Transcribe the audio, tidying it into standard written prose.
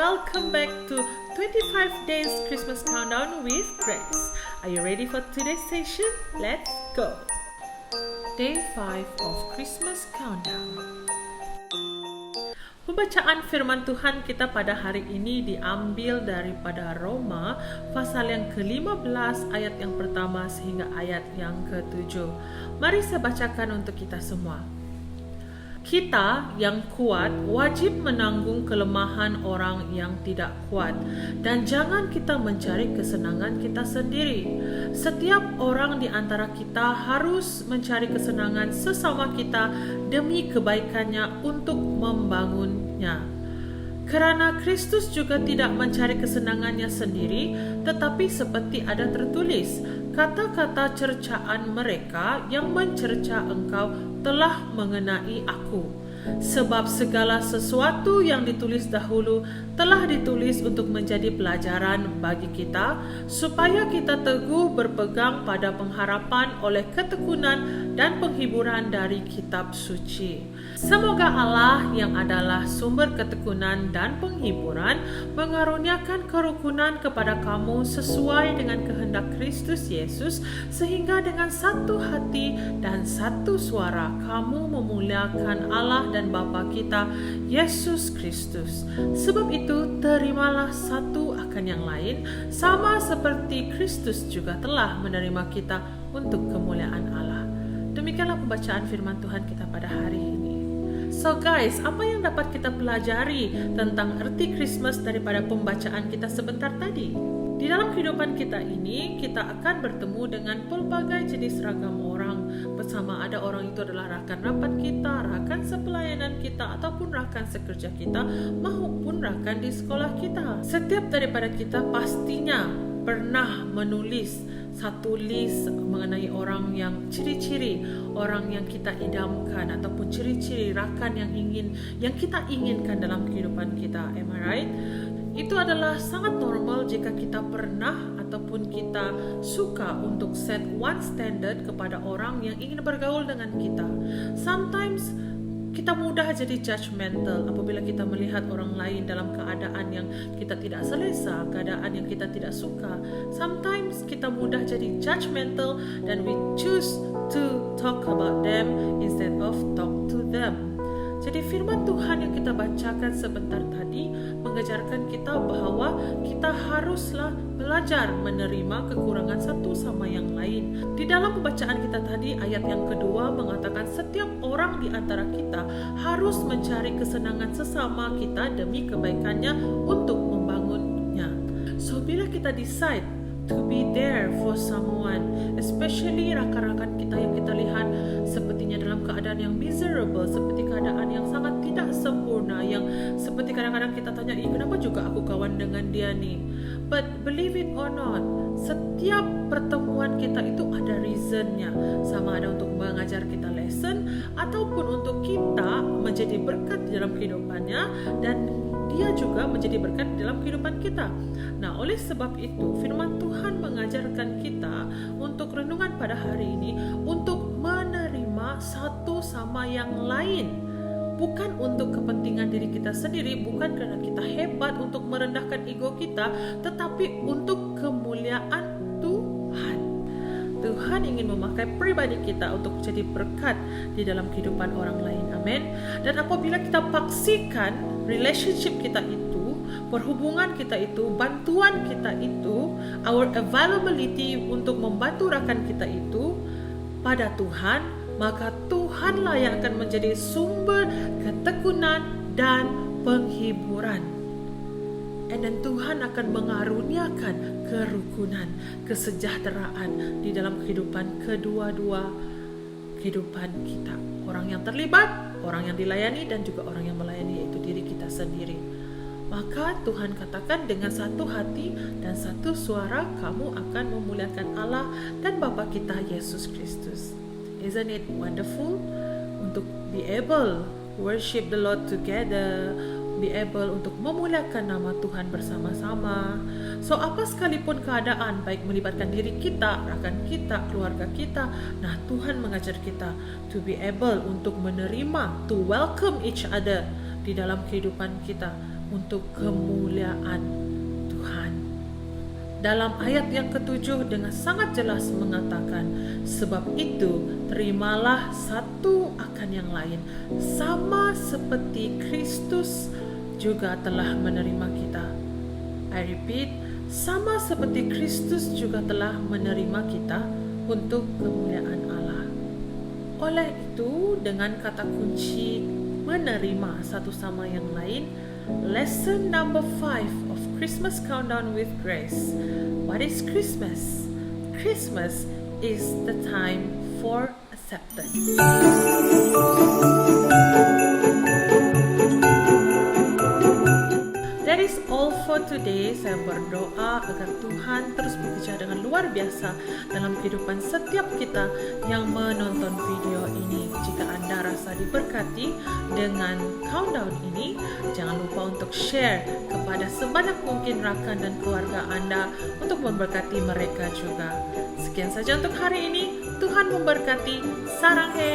welcome back to 25 Days Christmas Countdown with Grace. Are you ready for today's session? Let's go! Day 5 of Christmas Countdown. Pembacaan firman Tuhan kita pada hari ini diambil daripada Roma pasal yang ke-15 ayat yang pertama sehingga ayat yang ke-7. Mari saya bacakan untuk kita semua. Kita yang kuat wajib menanggung kelemahan orang yang tidak kuat, dan jangan kita mencari kesenangan kita sendiri. Setiap orang di antara kita harus mencari kesenangan sesama kita demi kebaikannya untuk membangunnya. Kerana Kristus juga tidak mencari kesenangannya sendiri, tetapi seperti ada tertulis, kata-kata cercaan mereka yang mencerca engkau telah mengenai aku. Sebab segala sesuatu yang ditulis dahulu telah ditulis untuk menjadi pelajaran bagi kita, supaya kita teguh berpegang pada pengharapan oleh ketekunan dan penghiburan dari kitab suci. Semoga Allah yang adalah sumber ketekunan dan penghiburan mengaruniakan kerukunan kepada kamu sesuai dengan kehendak Kristus Yesus, sehingga dengan satu hati dan satu suara kamu memuliakan Allah dan Bapa kita, Yesus Kristus. Sebab itu, terimalah satu akan yang lain, sama seperti Kristus juga telah menerima kita untuk kemuliaan Allah. Demikianlah pembacaan firman Tuhan kita pada hari ini. So guys, apa yang dapat kita pelajari tentang arti Christmas daripada pembacaan kita sebentar tadi? Di dalam kehidupan kita ini, kita akan bertemu dengan pelbagai jenis ragam orang. Bersama ada orang itu adalah rakan rapat kita, rakan sepelayanan kita, ataupun rakan sekerja kita, maupun rakan di sekolah kita. Setiap daripada kita pastinya pernah menulis satu list mengenai orang yang ciri-ciri, orang yang kita idamkan, ataupun ciri-ciri rakan yang kita inginkan dalam kehidupan kita. Am I right? Itu adalah sangat normal jika kita pernah ataupun kita suka untuk set one standard kepada orang yang ingin bergaul dengan kita. Sometimes kita mudah jadi judgmental apabila kita melihat orang lain dalam keadaan yang kita tidak selesa, keadaan yang kita tidak suka. Sometimes kita mudah jadi judgmental dan we choose to talk about them instead of talk to them. Jadi firman Tuhan yang kita bacakan sebentar tadi mengajarkan kita bahawa kita haruslah belajar menerima kekurangan satu sama yang lain. Di dalam pembacaan kita tadi, ayat yang kedua mengatakan setiap orang di antara kita harus mencari kesenangan sesama kita demi kebaikannya untuk membangunnya. So bila kita decide to be there for someone, especially rakan-rakan kita yang kita lihat sepertinya dalam keadaan yang miserable, seperti keadaan yang sangat tidak sempurna, yang seperti kadang-kadang kita tanya, kenapa juga aku kawan dengan dia nih? But believe it or not, setiap pertemuan kita itu ada reasonnya. Sama ada untuk mengajar kita lesson, ataupun untuk kita menjadi berkat di dalam kehidupannya, dan dia juga menjadi berkat dalam kehidupan kita. Nah, oleh sebab itu, firman Tuhan mengajarkan kita untuk renungan pada hari ini untuk menerima satu sama yang lain. Bukan untuk kepentingan diri kita sendiri, bukan kerana kita hebat untuk merendahkan ego kita, tetapi untuk kemuliaan Tuhan. Tuhan ingin memakai pribadi kita untuk jadi berkat di dalam kehidupan orang lain. Amin. Dan apabila kita paksikan relationship kita itu, perhubungan kita itu, bantuan kita itu, our availability untuk membantu rakan kita itu pada Tuhan, maka Tuhanlah yang akan menjadi sumber ketekunan dan penghiburan. And then Tuhan akan mengaruniakan kerukunan, kesejahteraan di dalam kehidupan kedua-dua kehidupan kita. Orang yang terlibat, orang yang dilayani, dan juga orang yang melayani, yaitu diri kita sendiri. Maka Tuhan katakan dengan satu hati dan satu suara kamu akan memuliakan Allah dan Bapa kita Yesus Kristus. Isn't it wonderful? Untuk be able worship the Lord together, be able untuk memuliakan nama Tuhan bersama-sama. So apa sekalipun keadaan, baik melibatkan diri kita, rakan kita, keluarga kita, nah Tuhan mengajar kita to be able untuk menerima, to welcome each other di dalam kehidupan kita, untuk kemuliaan Tuhan. Dalam ayat yang ke-7 dengan sangat jelas mengatakan, sebab itu terimalah satu akan yang lain, sama seperti Kristus juga telah menerima kita. I repeat, sama seperti Kristus juga telah menerima kita untuk kemuliaan Allah. Oleh itu, dengan kata kunci menerima satu sama yang lain, lesson number 5 of Christmas Countdown with Grace. What is Christmas? Christmas is the time for acceptance. That is all for today. Saya berdoa agar Tuhan terus bekerja dengan luar biasa dalam kehidupan setiap kita yang menonton video ini. Jika Anda rasa diberkati dengan countdown ini, jangan lupa untuk share kepada sebanyak mungkin rakan dan keluarga Anda untuk memberkati mereka juga. Sekian saja untuk hari ini. Tuhan memberkati. Sarang he.